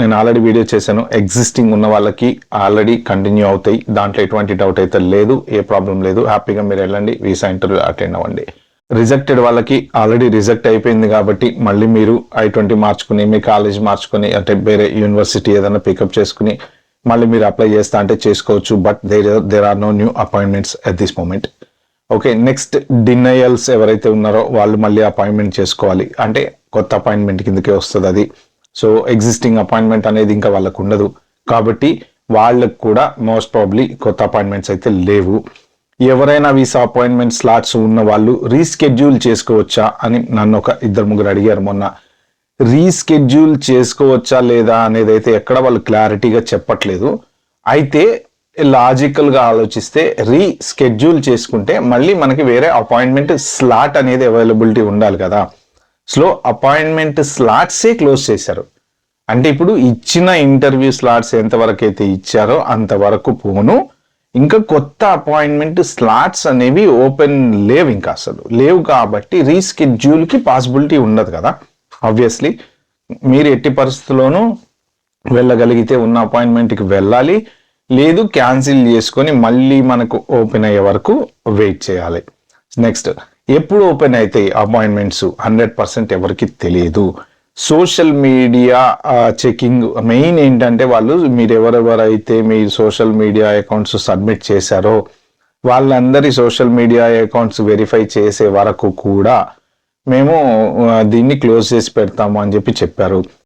నేను already video చేశాను. Existing ఉన్న వాళ్ళకి ఆల్రెడీ కంటిన్యూ అవుతాయి, దాంట్లో ఎటువంటి డౌట్ అయితే లేదు, ఏ ప్రాబ్లం లేదు. హ్యాపీగా మీరు వెళ్ళండి, వీసా ఇంటర్వ్యూ అటెండ్ అవ్వండి. రిజెక్టెడ్ వాళ్ళకి ఆల్రెడీ రిజెక్ట్ అయిపోయింది కాబట్టి మళ్ళీ మీరు I-20 మార్చుకుని మీ కాలేజ్ మార్చుకుని అంటే వేరే యూనివర్సిటీ ఏదైనా పికప్ చేసుకుని మళ్ళీ మీరు అప్లై చేస్తా అంటే చేసుకోవచ్చు. But there are no new appointments at this moment. Okay, next denials ఎవరైతే ఉన్నారో వాళ్ళు మళ్ళీ అపాయింట్మెంట్ చేసుకోవాలి, అంటే కొత్త అపాయింట్మెంట్ కిందకే వస్తుంది అది. సో ఎగ్జిస్టింగ్ అపాయింట్మెంట్ అనేది ఇంకా వాళ్ళకు ఉండదు కాబట్టి వాళ్ళకు కూడా మోస్ట్ ప్రాబ్లీ కొత్త అపాయింట్మెంట్స్ అయితే లేవు. ఎవరైనా వీసా అపాయింట్మెంట్ స్లాట్స్ ఉన్న వాళ్ళు రీస్కెడ్యూల్ చేసుకోవచ్చా అని నన్ను ఒక 2-3 అడిగారు మొన్న. రీస్కెడ్యూల్ చేసుకోవచ్చా లేదా అనేది అయితే ఎక్కడ వాళ్ళు క్లారిటీగా చెప్పట్లేదు. అయితే లాజికల్గా ఆలోచిస్తే రీస్కెడ్యూల్ చేసుకుంటే మళ్ళీ మనకి వేరే అపాయింట్మెంట్ స్లాట్ అనేది అవైలబిలిటీ ఉండాలి కదా. సో అపాయింట్మెంట్ స్లాట్సే క్లోజ్ చేశారు. అంటే ఇప్పుడు ఇచ్చిన ఇంటర్వ్యూ స్లాట్స్ ఎంతవరకు అయితే ఇచ్చారో అంతవరకు పోను, ఇంకా కొత్త అపాయింట్మెంట్ స్లాట్స్ అనేవి ఓపెన్ లేవు, ఇంకా అసలు లేవు. కాబట్టి రీస్కెడ్యూల్కి పాసిబిలిటీ ఉండదు కదా. ఆబ్వియస్లీ మీరు ఎట్టి పరిస్థితుల్లోనూ వెళ్ళగలిగితే ఉన్న అపాయింట్మెంట్కి వెళ్ళాలి, లేదు క్యాన్సిల్ చేసుకొని మళ్ళీ మనకు ఓపెన్ అయ్యే వరకు వెయిట్ చేయాలి. నెక్స్ట్, ఎప్పుడు ఓపెన్ అవుతాయి అపాయింట్మెంట్స్ 100% ఎవరికి తెలియదు. సోషల్ మీడియా చెకింగ్ మెయిన్ ఏంటంటే వాళ్ళు మీరు ఎవరెవరైతే మీ సోషల్ మీడియా అకౌంట్స్ సబ్మిట్ చేశారో వాళ్ళందరి సోషల్ మీడియా అకౌంట్స్ వెరిఫై చేసే వరకు కూడా మేము దీన్ని క్లోజ్ చేసి పెడతాము అని చెప్పి చెప్పారు.